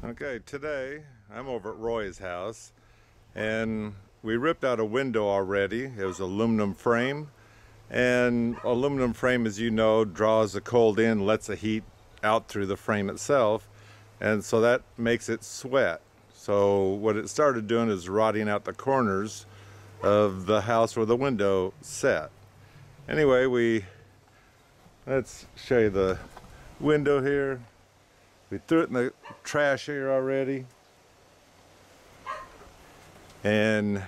Okay, today I'm over at Roy's house and we ripped out a window already. It was aluminum frame, and aluminum frame, as you know, draws the cold in, lets the heat out through the frame itself, and so that makes it sweat. So what it started doing is rotting out the corners of the house where the window sat. Anyway, let's show you the window here. We threw it in the trash here already. And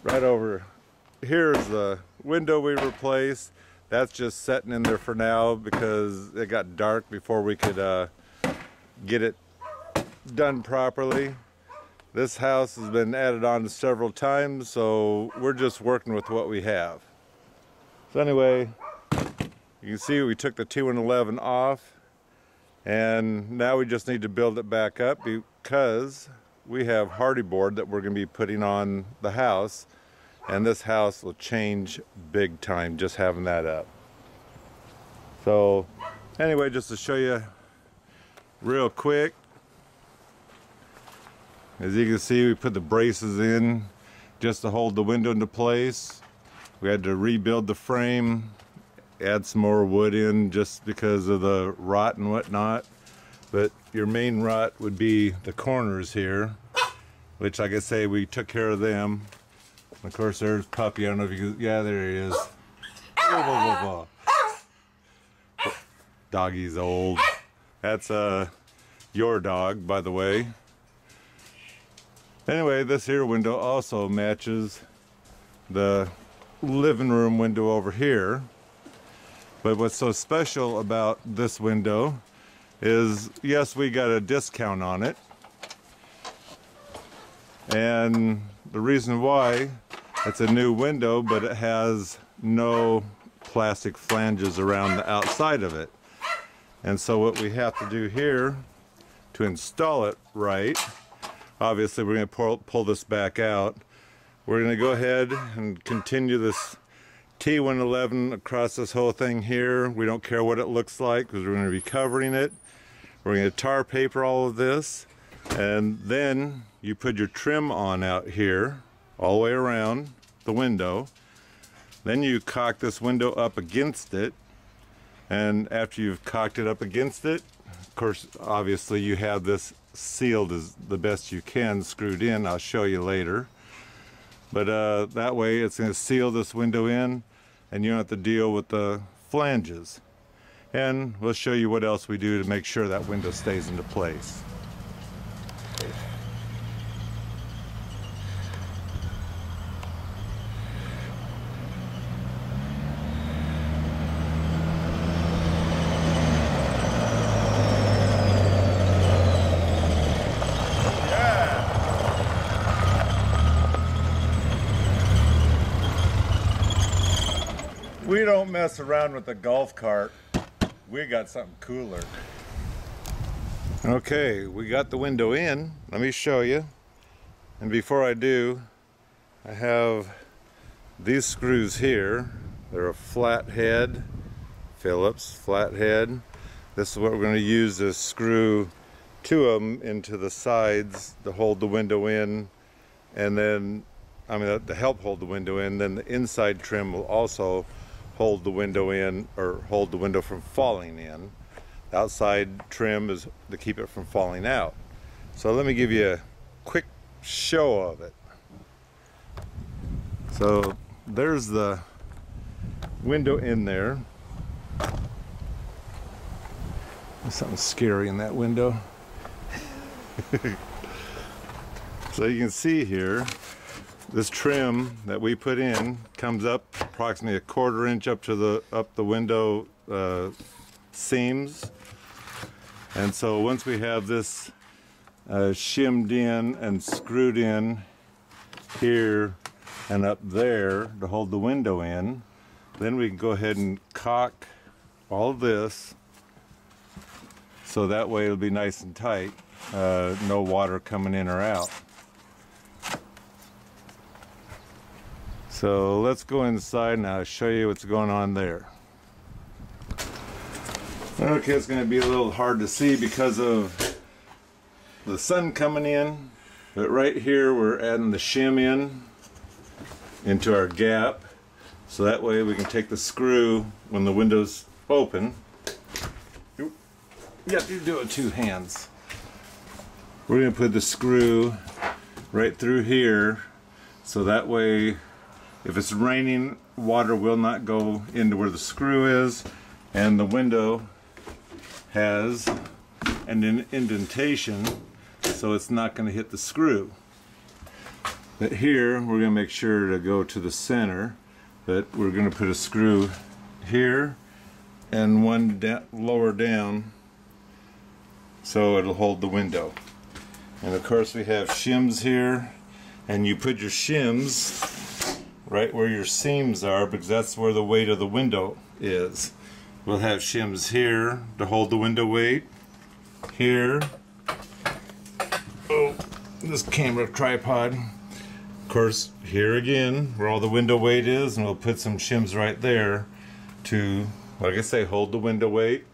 right over here is the window we replaced. That's just sitting in there for now because it got dark before we could get it done properly. This house has been added on several times, so we're just working with what we have. So anyway, you can see we took the 2 and 11 off, and now we just need to build it back up because we have hardy board that we're going to be putting on the house, and this house will change big time just having that up. So anyway, just to show you real quick, as you can see, we put the braces in just to hold the window into place. We had to rebuild the frame, add some more wood in just because of the rot and whatnot. But your main rot would be the corners here, which, like I say, we took care of them. Of course, there's Puppy. I don't know if you can, yeah, there he is. Doggy's old. That's your dog, by the way. Anyway, this here window also matches the living room window over here. But what's so special about this window is, yes, we got a discount on it. And the reason why, it's a new window, but it has no plastic flanges around the outside of it. And so what we have to do here to install it right, obviously we're going to pull this back out. We're going to go ahead and continue this T111 across this whole thing here. We don't care what it looks like because we're going to be covering it. We're going to tar paper all of this, and then you put your trim on out here all the way around the window. Then you cock this window up against it, and after you've cocked it up against it, of course, obviously you have this sealed as the best you can, screwed in. I'll show you later. But that way it's going to seal this window in, and you don't have to deal with the flanges. And we'll show you what else we do to make sure that window stays into place. We don't mess around with the golf cart. We got something cooler. Okay, we got the window in. Let me show you. And before I do, I have these screws here. They're a flathead, Phillips flathead. This is what we're going to use to screw 2 of them into the sides to hold the window in, and then, to help hold the window in. Then the inside trim will also hold the window in, or hold the window from falling in. The outside trim is to keep it from falling out. So let me give you a quick show of it. So there's the window in there. There's something scary in that window. So you can see here, this trim that we put in comes up approximately 1/4 inch up the window seams. And so once we have this shimmed in and screwed in here and up there to hold the window in, then we can go ahead and caulk all of this so that way it'll be nice and tight, no water coming in or out. So let's go inside and I'll show you what's going on there. Okay, it's going to be a little hard to see because of the sun coming in, but right here we're adding the shim into our gap, so that way we can take the screw when the window's open. You have to do it with 2 hands. We're going to put the screw right through here, so that way if it's raining, water will not go into where the screw is, and the window has an indentation, so it's not going to hit the screw. But here we're going to make sure to go to the center, but we're going to put a screw here and one lower down so it'll hold the window. And of course we have shims here, and you put your shims right where your seams are because that's where the weight of the window is. We'll have shims here to hold the window weight. Here. Oh, this camera tripod. Of course, here again, where all the window weight is, and we'll put some shims right there to, like I say, hold the window weight.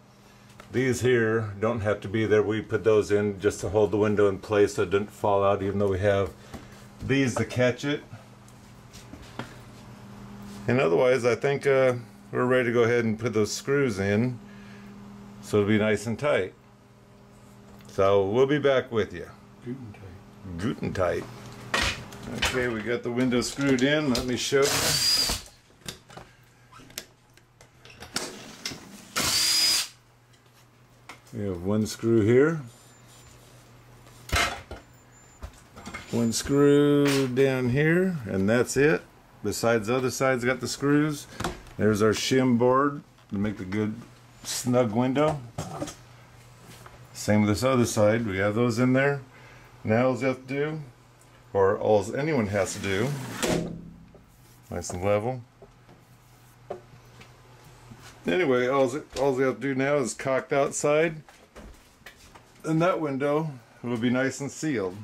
These here don't have to be there. We put those in just to hold the window in place so it doesn't fall out, even though we have these to catch it. And otherwise, I think we're ready to go ahead and put those screws in so it'll be nice and tight. So we'll be back with you. Guten tight. Okay, we got the window screwed in. Let me show you. We have one screw here, one screw down here, and that's it. Besides, the other side's got the screws. There's our shim board to make the good snug window. Same with this other side. We have those in there. Now all you have to do, or all anyone has to do, nice and level. Anyway, all we have to do now is caulk the outside, and that window will be nice and sealed.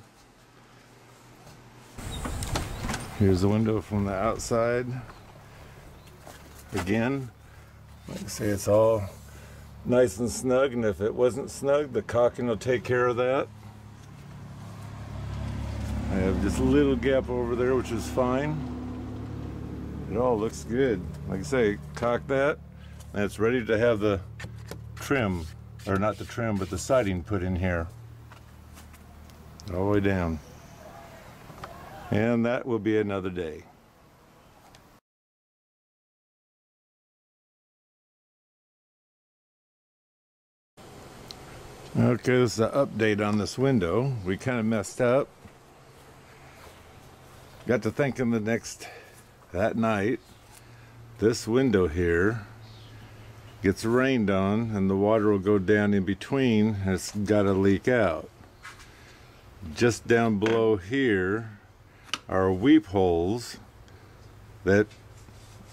Here's the window from the outside. Again, like I say, it's all nice and snug, and if it wasn't snug, the caulking will take care of that. I have just a little gap over there, which is fine. It all looks good. Like I say, caulk that, and it's ready to have the trim, or not the trim, but the siding put in here. All the way down. And that will be another day. Okay, this is an update on this window. We kind of messed up. Got to thinking that night, this window here gets rained on and the water will go down in between and it's got to leak out. Just down below here are weep holes that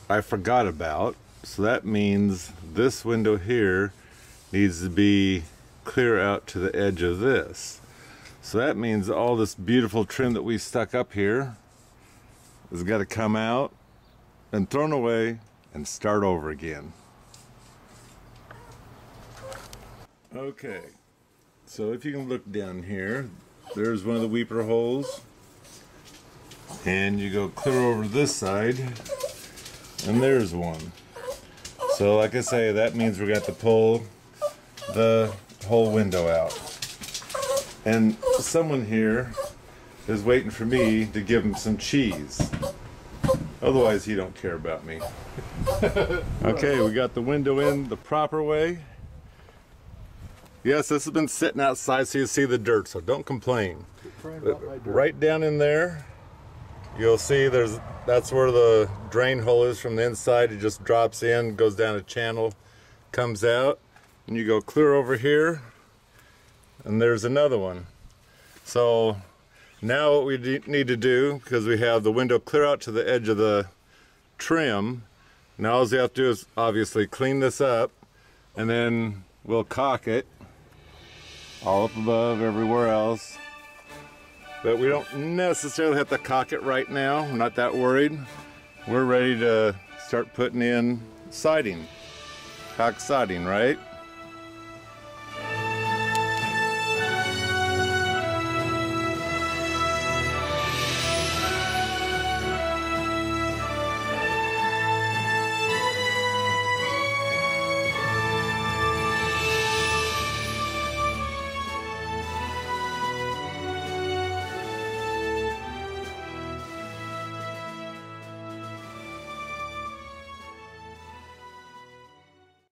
I forgot about. So that means this window here needs to be clear out to the edge of this. So that means all this beautiful trim that we stuck up here has got to come out and thrown away and start over again. Okay, so if you can look down here, there's one of the weeper holes, and you go clear over this side and there's one. So like I say, that means we're going to have to pull the whole window out. And someone here is waiting for me to give him some cheese. Otherwise he don't care about me. Okay, we got the window in the proper way. Yes, this has been sitting outside so you see the dirt, so don't complain. Right down in there, you'll see that's where the drain hole is from the inside. It just drops in, goes down a channel, comes out, and you go clear over here, and there's another one. So now what we need to do, because we have the window clear out to the edge of the trim, now all you have to do is obviously clean this up, and then we'll caulk it all up above, everywhere else. But we don't necessarily have to caulk it right now. I'm not that worried. We're ready to start putting in siding, caulk siding, right?